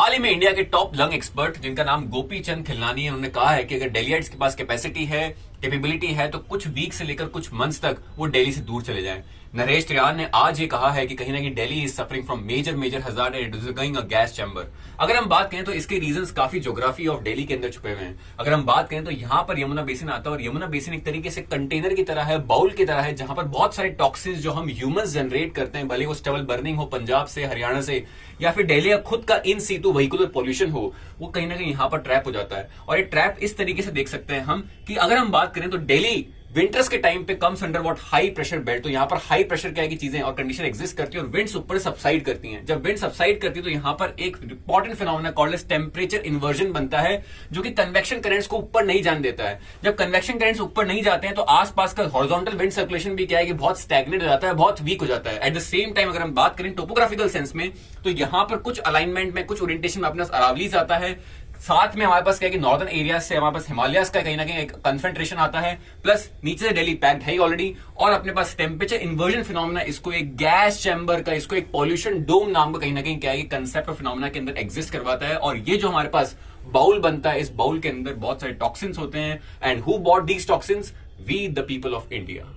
हाल ही में इंडिया के top lung expert जिनका नाम गोपी चंद खिलनानी है, उन्होंने कहा है कि अगर डेलीइट्स के पास कैपेसिटी है, कैपेबिलिटी है, तो कुछ वीक से लेकर कुछ मंथ्स तक वो दिल्ली से दूर चले जाएं। नरेश त्रियान ने आज ये कहा है कि कहीं ना कहीं Delhi is suffering from major hazard and it is going a gas chamber. अगर हम बात करें तो इसके रीजंस काफी ज्योग्राफी ऑफ दिल्ली के अंदर छुपे हुए हैं। अगर हम बात करें तो यहाँ पर यमुना बेसिन आता है और यमुना बेसिन एक तरीके से कंटेनर की तरह है, बाउल की तरह है, जहां पर बहुत सारे टॉक्सिन्स जो हम ह्यूमंस जनरेट करते हैं, भले वो स्टबल बर्निंग हो पंजाब से, हरियाणा से, या फिर दिल्ली का खुद का इन सीटू व्हीकुलर पोल्यूशन हो, वो कहीं ना कहीं यहाँ पर ट्रैप हो जाता है। और ये ट्रैप इस तरीके से देख सकते हैं हम कि अगर हम बात करें तो दिल्ली विंटर्स के टाइम पे comes under what high pressure belt. तो यहाँ पर हाई प्रेशर क्या है कि चीजें और कंडीशन एग्जिस्ट करती है और विंड्स ऊपर सबसाइड करती हैं। जब विंड सबसाइड करती है तो यहाँ पर एक important phenomena called as temperature inversion बनता है, जो कि कन्वेक्शन करंट्स को ऊपर नहीं जाने देता है। जब कन्वेक्शन करंट्स ऊपर नहीं जाते हैं तो आसपास का हॉरिजॉन्टल विंड सर्कुलेशन भी क्या है कि बहुत स्टैग्नेट हो जाता है, बहुत वीक हो जाता है। एट द सेम टाइम अगर हम बात करें टोपोग्राफिकल सेंस में, तो यहाँ पर कुछ अलाइनमेंट में, कुछ ओरिएंटेशन में अपने पास अरावलीज आता है, साथ में हमारे पास क्या है कि नॉर्दर्न एरिया से हमारे पास हिमालयस का कहीं ना कहीं एक कंसंट्रेशन आता है, प्लस नीचे से दिल्ली पैक्ड है ऑलरेडी, और अपने पास टेम्परेचर इन्वर्जन फिनोमेना, इसको एक गैस चैम्बर का, इसको एक पॉल्यूशन डोम नाम का कहीं ना कहीं क्या है कंसेप्ट ऑफ फिनोमेना के अंदर एग्जिस्ट करवाता है। और ये जो हमारे पास बाउल बनता है, इस बाउल के अंदर बहुत सारे टॉक्सिन्स होते हैं। And who bought these toxins? We the people of India.